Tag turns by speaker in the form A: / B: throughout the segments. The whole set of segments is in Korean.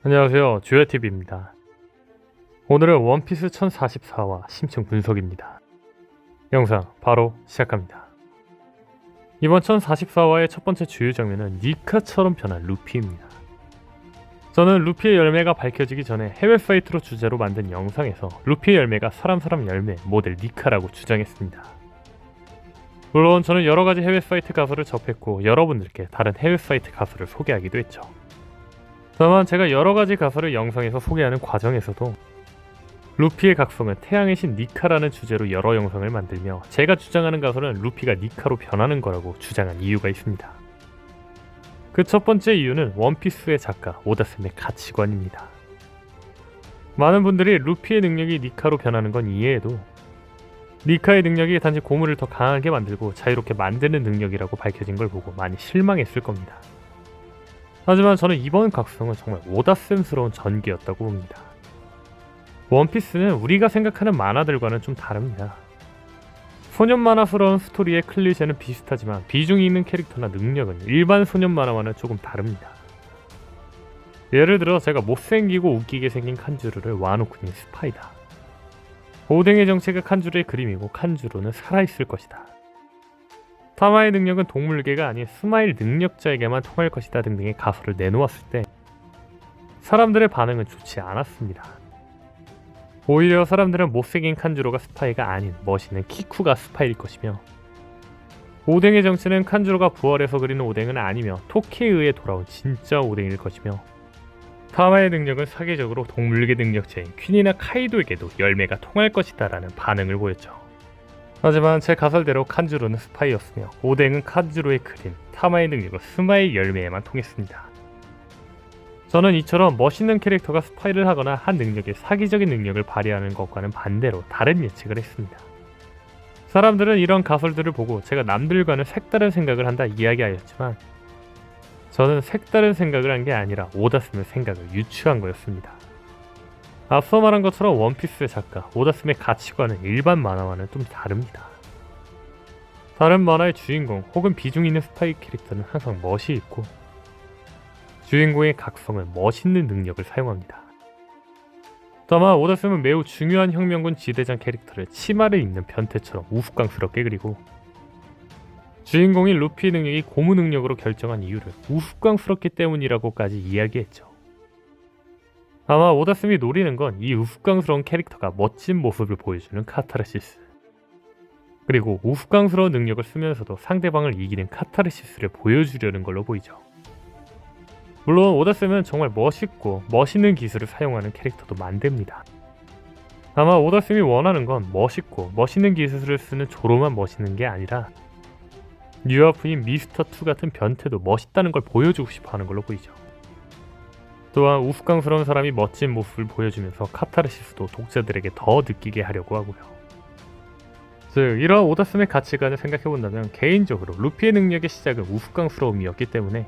A: 안녕하세요, 주야TV입니다. 오늘은 원피스 1044화 심층 분석입니다. 영상 바로 시작합니다. 이번 1044화의 첫 번째 주요 장면은 니카처럼 변한 루피입니다. 저는 루피의 열매가 밝혀지기 전에 해외 사이트로 주제로 만든 영상에서 루피의 열매가 사람 열매 모델 니카라고 주장했습니다. 물론 저는 여러가지 해외 사이트 가설을 접했고 여러분들께 다른 해외 사이트 가설을 소개하기도 했죠. 다만 제가 여러가지 가설을 영상에서 소개하는 과정에서도 루피의 각성은 태양의 신 니카라는 주제로 여러 영상을 만들며 제가 주장하는 가설은 루피가 니카로 변하는 거라고 주장한 이유가 있습니다. 그 첫 번째 이유는 원피스의 작가 오다쌤의 가치관입니다. 많은 분들이 루피의 능력이 니카로 변하는 건 이해해도 니카의 능력이 단지 고무를 더 강하게 만들고 자유롭게 만드는 능력이라고 밝혀진 걸 보고 많이 실망했을 겁니다. 하지만 저는 이번 각성은 정말 오다쌤스러운 전개였다고 봅니다. 원피스는 우리가 생각하는 만화들과는 좀 다릅니다. 소년 만화스러운 스토리의 클리셰는 비슷하지만 비중이 있는 캐릭터나 능력은 일반 소년 만화와는 조금 다릅니다. 예를 들어 제가 못생기고 웃기게 생긴 칸주루를 와노쿠니 스파이다. 오뎅의 정체가 칸주루의 그림이고 칸주루는 살아있을 것이다. 타마의 능력은 동물계가 아닌 스마일 능력자에게만 통할 것이다 등등의 가설을 내놓았을 때 사람들의 반응은 좋지 않았습니다. 오히려 사람들은 못생긴 칸주로가 스파이가 아닌 멋있는 키쿠가 스파이일 것이며 오뎅의 정체는 칸주로가 부활해서 그리는 오뎅은 아니며 토끼에 의해 돌아온 진짜 오뎅일 것이며 타마의 능력은 사기적으로 동물계 능력자인 퀸이나 카이도에게도 열매가 통할 것이다 라는 반응을 보였죠. 하지만 제 가설대로 칸주로는 스파이였으며 오뎅은 칸주로의 그림, 타마의 능력은 스마일 열매에만 통했습니다. 저는 이처럼 멋있는 캐릭터가 스파이를 하거나 한 능력에 사기적인 능력을 발휘하는 것과는 반대로 다른 예측을 했습니다. 사람들은 이런 가설들을 보고 제가 남들과는 색다른 생각을 한다 이야기하였지만 저는 색다른 생각을 한 게 아니라 오다스의 생각을 유추한 거였습니다. 앞서 말한 것처럼 원피스의 작가 오다스의 가치관은 일반 만화와는 좀 다릅니다. 다른 만화의 주인공 혹은 비중 있는 스파이 캐릭터는 항상 멋이 있고 주인공의 각성은 멋있는 능력을 사용합니다. 다만 오다스는 매우 중요한 혁명군 지대장 캐릭터를 치마를 입는 변태처럼 우스꽝스럽게 그리고 주인공인 루피의 능력이 고무 능력으로 결정한 이유를 우스꽝스럽기 때문이라고까지 이야기했죠. 아마 오다스미 노리는 건 이 우스꽝스러운 캐릭터가 멋진 모습을 보여주는 카타르시스 그리고 우스꽝스러운 능력을 쓰면서도 상대방을 이기는 카타르시스를 보여주려는 걸로 보이죠. 물론 오다스미는 정말 멋있고 멋있는 기술을 사용하는 캐릭터도 만듭니다. 아마 오다스미 원하는 건 멋있고 멋있는 기술을 쓰는 조로만 멋있는 게 아니라 뉴아프인 미스터2 같은 변태도 멋있다는 걸 보여주고 싶어하는 걸로 보이죠. 또한 우스꽝스러운 사람이 멋진 모습을 보여주면서 카타르시스도 독자들에게 더 느끼게 하려고 하고요. 즉 이러한 오다스의 가치관을 생각해본다면 개인적으로 루피의 능력의 시작은 우스꽝스러움이었기 때문에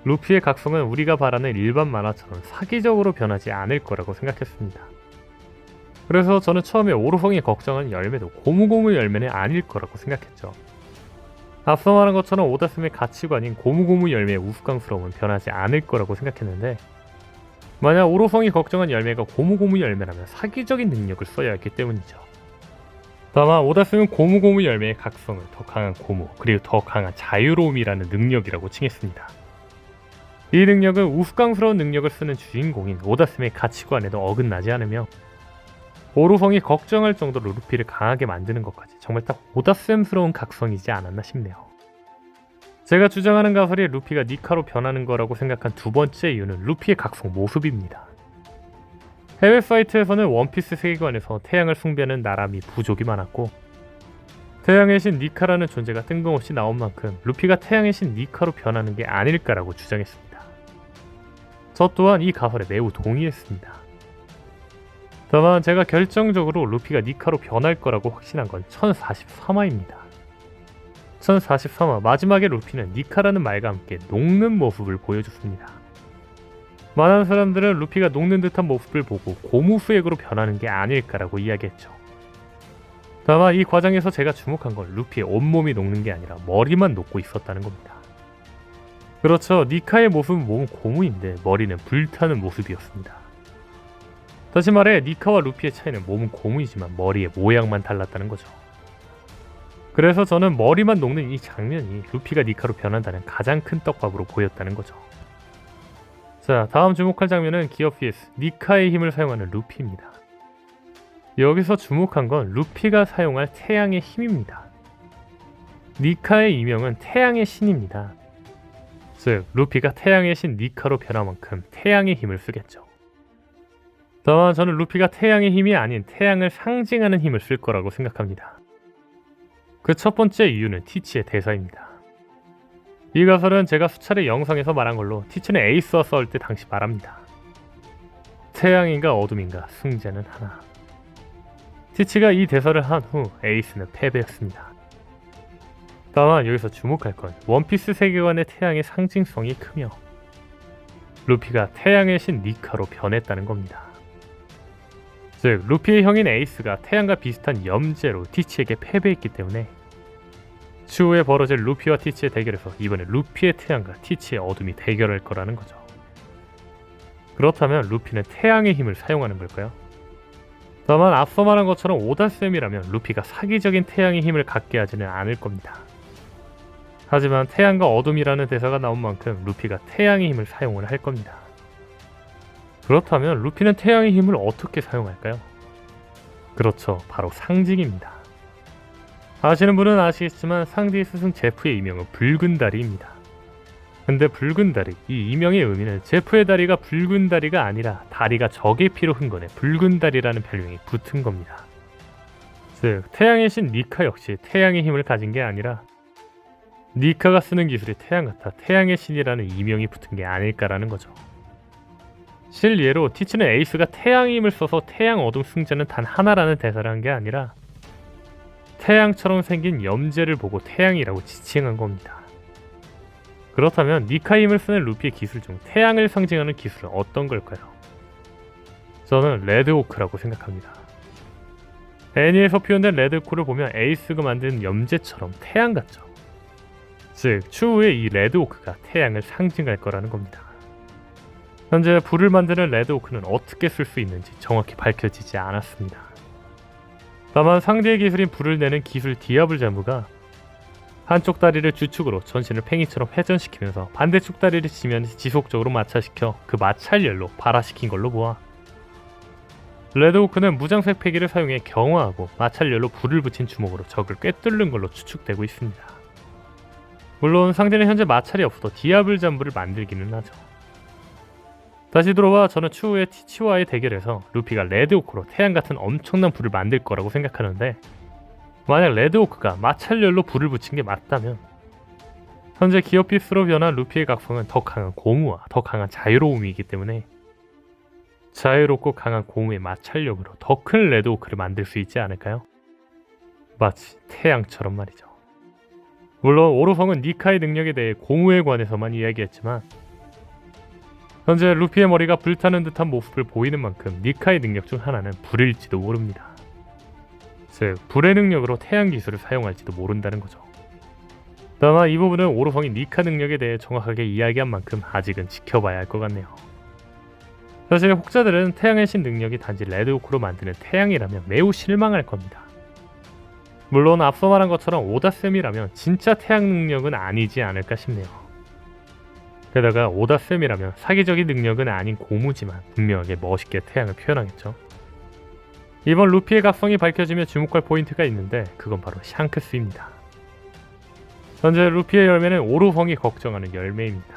A: 루피의 각성은 우리가 바라는 일반 만화처럼 사기적으로 변하지 않을 거라고 생각했습니다. 그래서 저는 처음에 오르펑이 걱정한 열매도 고무고무 열매는 아닐 거라고 생각했죠. 앞서 말한 것처럼 오다스의 가치관인 고무고무 열매의 우스꽝스러움은 변하지 않을 거라고 생각했는데 만약 오로성이 걱정한 열매가 고무고무 열매라면 사기적인 능력을 써야 했기 때문이죠. 다만 오다스는 고무고무 열매의 각성을 더 강한 고무 그리고 더 강한 자유로움이라는 능력이라고 칭했습니다. 이 능력은 우스꽝스러운 능력을 쓰는 주인공인 오다스의 가치관에도 어긋나지 않으며 오로성이 걱정할 정도로 루피를 강하게 만드는 것까지 정말 딱 오다쌤스러운 각성이지 않았나 싶네요. 제가 주장하는 가설이 루피가 니카로 변하는 거라고 생각한 두 번째 이유는 루피의 각성 모습입니다. 해외 사이트에서는 원피스 세계관에서 태양을 숭배하는 나라 및 부족이 많았고 태양의 신 니카라는 존재가 뜬금없이 나온 만큼 루피가 태양의 신 니카로 변하는 게 아닐까라고 주장했습니다. 저 또한 이 가설에 매우 동의했습니다. 다만 제가 결정적으로 루피가 니카로 변할 거라고 확신한 건 1043화입니다. 1043화 마지막에 루피는 니카라는 말과 함께 녹는 모습을 보여줬습니다. 많은 사람들은 루피가 녹는 듯한 모습을 보고 고무수액으로 변하는 게 아닐까라고 이야기했죠. 다만 이 과정에서 제가 주목한 건 루피의 온몸이 녹는 게 아니라 머리만 녹고 있었다는 겁니다. 그렇죠. 니카의 모습은 몸은 고무인데 머리는 불타는 모습이었습니다. 다시 말해 니카와 루피의 차이는 몸은 고무이지만 머리의 모양만 달랐다는 거죠. 그래서 저는 머리만 녹는 이 장면이 루피가 니카로 변한다는 가장 큰 떡밥으로 보였다는 거죠. 자, 다음 주목할 장면은 기어 피스, 니카의 힘을 사용하는 루피입니다. 여기서 주목한 건 루피가 사용할 태양의 힘입니다. 니카의 이명은 태양의 신입니다. 즉, 루피가 태양의 신 니카로 변한 만큼 태양의 힘을 쓰겠죠. 다만 저는 루피가 태양의 힘이 아닌 태양을 상징하는 힘을 쓸 거라고 생각합니다. 그 첫 번째 이유는 티치의 대사입니다. 이 가설은 제가 수차례 영상에서 말한 걸로 티치는 에이스와 싸울 때 당시 말합니다. 태양인가 어둠인가 승자는 하나. 티치가 이 대사를 한 후 에이스는 패배했습니다. 다만 여기서 주목할 건 원피스 세계관의 태양의 상징성이 크며 루피가 태양의 신 니카로 변했다는 겁니다. 즉 루피의 형인 에이스가 태양과 비슷한 염제로 티치에게 패배했기 때문에 추후에 벌어질 루피와 티치의 대결에서 이번에 루피의 태양과 티치의 어둠이 대결할 거라는 거죠. 그렇다면 루피는 태양의 힘을 사용하는 걸까요? 다만 앞서 말한 것처럼 오다쌤이라면 루피가 사기적인 태양의 힘을 갖게 하지는 않을 겁니다. 하지만 태양과 어둠이라는 대사가 나온 만큼 루피가 태양의 힘을 사용을 할 겁니다. 그렇다면 루피는 태양의 힘을 어떻게 사용할까요? 그렇죠, 바로 상징입니다. 아시는 분은 아시겠지만 상대의 스승 제프의 이명은 붉은 다리입니다. 근데 붉은 다리, 이 이명의 의미는 제프의 다리가 붉은 다리가 아니라 다리가 적의 피로 흥건해 붉은 다리라는 별명이 붙은 겁니다. 즉 태양의 신 니카 역시 태양의 힘을 가진 게 아니라 니카가 쓰는 기술이 태양 같아 태양의 신이라는 이명이 붙은 게 아닐까라는 거죠. 실예로 티치는 에이스가 태양의 힘을 써서 태양 어둠 승자는 단 하나라는 대사를 한 게 아니라 태양처럼 생긴 염제를 보고 태양이라고 지칭한 겁니다. 그렇다면 니카의 힘을 쓰는 루피의 기술 중 태양을 상징하는 기술은 어떤 걸까요? 저는 레드오크라고 생각합니다. 애니에서 표현된 레드오크를 보면 에이스가 만든 염제처럼 태양 같죠. 즉 추후에 이 레드오크가 태양을 상징할 거라는 겁니다. 현재 불을 만드는 레드오크는 어떻게 쓸 수 있는지 정확히 밝혀지지 않았습니다. 다만 상대의 기술인 불을 내는 기술 디아블 잠무가 한쪽 다리를 주축으로 전신을 팽이처럼 회전시키면서 반대쪽 다리를 지면에서 지속적으로 마찰시켜 그 마찰열로 발화시킨 걸로 보아 레드오크는 무장색 패기를 사용해 경화하고 마찰열로 불을 붙인 주먹으로 적을 꿰뚫는 걸로 추측되고 있습니다. 물론 상대는 현재 마찰이 없어도 디아블 잠무를 만들기는 하죠. 다시 들어와 저는 추후에 티치와의 대결에서 루피가 레드오크로 태양같은 엄청난 불을 만들 거라고 생각하는데 만약 레드오크가 마찰열로 불을 붙인 게 맞다면 현재 기어피스로 변한 루피의 각성은 더 강한 고무와 더 강한 자유로움이기 때문에 자유롭고 강한 고무의 마찰력으로 더 큰 레드오크를 만들 수 있지 않을까요? 마치 태양처럼 말이죠. 물론 오로성은 니카의 능력에 대해 고무에 관해서만 이야기했지만 현재 루피의 머리가 불타는 듯한 모습을 보이는 만큼 니카의 능력 중 하나는 불일지도 모릅니다. 즉 불의 능력으로 태양 기술을 사용할지도 모른다는 거죠. 다만 이 부분은 오로성이 니카 능력에 대해 정확하게 이야기한 만큼 아직은 지켜봐야 할 것 같네요. 사실 혹자들은 태양의 신 능력이 단지 레드오크로 만드는 태양이라면 매우 실망할 겁니다. 물론 앞서 말한 것처럼 오다쌤이라면 진짜 태양 능력은 아니지 않을까 싶네요. 게다가 오다쌤이라면 사기적인 능력은 아닌 고무지만 분명하게 멋있게 태양을 표현하겠죠. 이번 루피의 각성이 밝혀지며 주목할 포인트가 있는데 그건 바로 샹크스입니다. 현재 루피의 열매는 오로성이 걱정하는 열매입니다.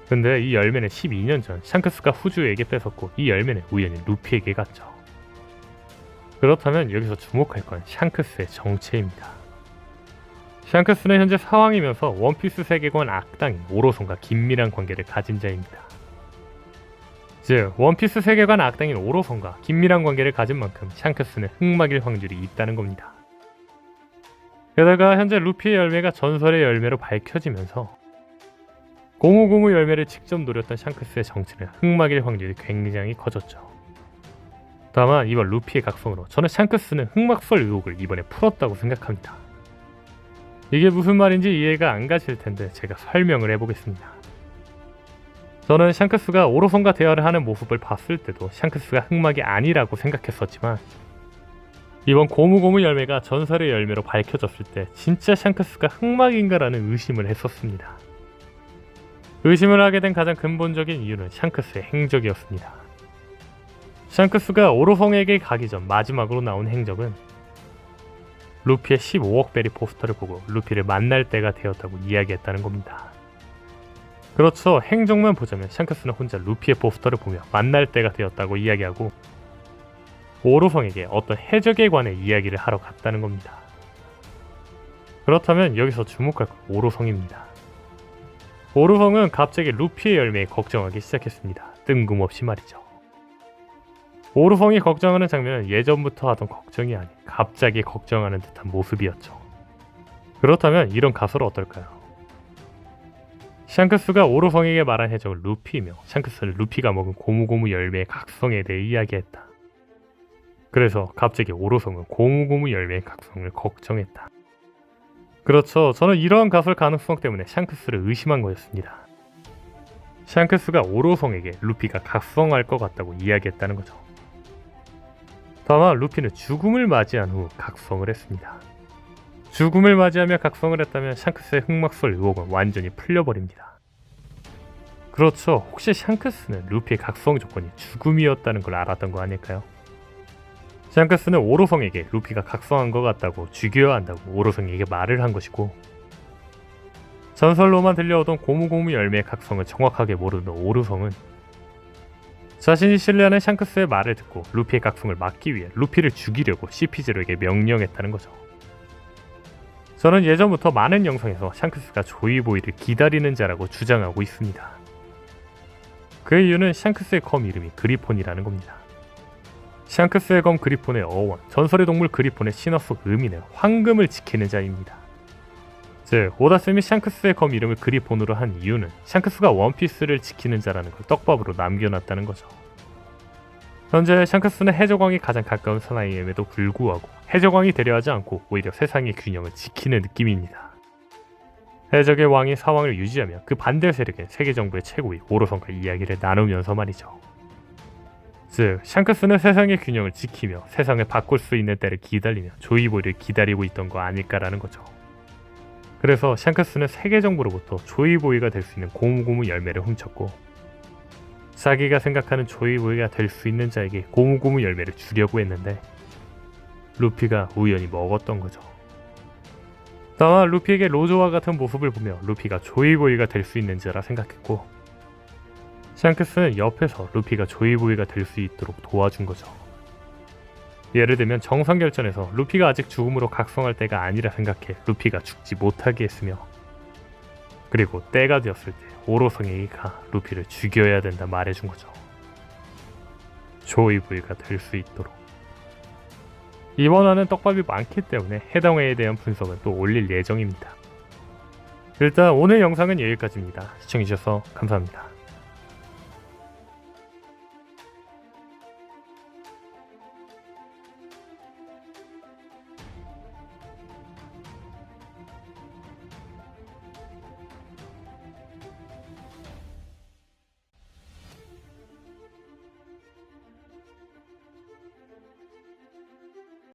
A: 근데 이 열매는 12년 전 샹크스가 후주에게 뺏었고 이 열매는 우연히 루피에게 갔죠. 그렇다면 여기서 주목할 건 샹크스의 정체입니다. 샹크스는 현재 사왕이면서 원피스 세계관 악당인 오로성과 긴밀한 관계를 가진 자입니다. 즉 원피스 세계관 악당인 오로성과 긴밀한 관계를 가진 만큼 샹크스는 흑막일 확률이 있다는 겁니다. 게다가 현재 루피의 열매가 전설의 열매로 밝혀지면서 고무고무 열매를 직접 노렸던 샹크스의 정체는 흑막일 확률이 굉장히 커졌죠. 다만 이번 루피의 각성으로 저는 샹크스는 흑막설 의혹을 이번에 풀었다고 생각합니다. 이게 무슨 말인지 이해가 안 가실 텐데 제가 설명을 해보겠습니다. 저는 샹크스가 오로성과 대화를 하는 모습을 봤을 때도 샹크스가 흑막이 아니라고 생각했었지만 이번 고무고무 열매가 전설의 열매로 밝혀졌을 때 진짜 샹크스가 흑막인가라는 의심을 했었습니다. 의심을 하게 된 가장 근본적인 이유는 샹크스의 행적이었습니다. 샹크스가 오로성에게 가기 전 마지막으로 나온 행적은 루피의 15억 베리 포스터를 보고 루피를 만날 때가 되었다고 이야기했다는 겁니다. 그렇죠. 행적만 보자면 샹크스는 혼자 루피의 포스터를 보며 만날 때가 되었다고 이야기하고 오로성에게 어떤 해적에 관해 이야기를 하러 갔다는 겁니다. 그렇다면 여기서 주목할 건 오로성입니다. 오로성은 갑자기 루피의 열매에 걱정하기 시작했습니다. 뜬금없이 말이죠. 오로성이 걱정하는 장면은 예전부터 하던 걱정이 아닌 갑자기 걱정하는 듯한 모습이었죠. 그렇다면 이런 가설은 어떨까요? 샹크스가 오로성에게 말한 해적은 루피이며 샹크스는 루피가 먹은 고무고무 열매의 각성에 대해 이야기했다. 그래서 갑자기 오로성은 고무고무 열매의 각성을 걱정했다. 그렇죠. 저는 이러한 가설 가능성 때문에 샹크스를 의심한 거였습니다. 샹크스가 오로성에게 루피가 각성할 것 같다고 이야기했다는 거죠. 다만 루피는 죽음을 맞이한 후 각성을 했습니다. 죽음을 맞이하며 각성을 했다면 샹크스의 흑막설 의혹은 완전히 풀려버립니다. 그렇죠. 혹시 샹크스는 루피의 각성 조건이 죽음이었다는 걸 알았던 거 아닐까요? 샹크스는 오로성에게 루피가 각성한 것 같다고 죽여야 한다고 오로성에게 말을 한 것이고 전설로만 들려오던 고무고무 열매의 각성을 정확하게 모르는 오로성은 자신이 신뢰하는 샹크스의 말을 듣고 루피의 각성을 막기 위해 루피를 죽이려고 CP0에게 명령했다는 거죠. 저는 예전부터 많은 영상에서 샹크스가 조이보이를 기다리는 자라고 주장하고 있습니다. 그 이유는 샹크스의 검 이름이 그리폰이라는 겁니다. 샹크스의 검 그리폰의 어원, 전설의 동물 그리폰의 신화 속 의미는 황금을 지키는 자입니다. 즉, 오다쌤이 샹크스의 검 이름을 그리폰으로 한 이유는 샹크스가 원피스를 지키는 자라는 걸 떡밥으로 남겨놨다는 거죠. 현재 샹크스는 해적왕이 가장 가까운 사나이임에도 불구하고 해적왕이 되려하지 않고 오히려 세상의 균형을 지키는 느낌입니다. 해적의 왕이 사왕을 유지하며 그 반대 세력인 세계정부의 최고위 오로성과 이야기를 나누면서 말이죠. 즉, 샹크스는 세상의 균형을 지키며 세상을 바꿀 수 있는 때를 기다리며 조이보이를 기다리고 있던 거 아닐까라는 거죠. 그래서 샹크스는 세계정부로부터 조이보이가 될 수 있는 고무고무 열매를 훔쳤고 자기가 생각하는 조이보이가 될 수 있는 자에게 고무고무 열매를 주려고 했는데 루피가 우연히 먹었던 거죠. 다만 루피에게 로조와 같은 모습을 보며 루피가 조이보이가 될 수 있는 자라 생각했고 샹크스는 옆에서 루피가 조이보이가 될 수 있도록 도와준 거죠. 예를 들면 정상결전에서 루피가 아직 죽음으로 각성할 때가 아니라 생각해 루피가 죽지 못하게 했으며 그리고 때가 되었을 때 오로성에게 가 루피를 죽여야 된다 말해준 거죠. 조이보이가 될 수 있도록. 이번 화는 떡밥이 많기 때문에 해당 회에 대한 분석은 또 올릴 예정입니다. 일단 오늘 영상은 여기까지입니다. 시청해주셔서 감사합니다.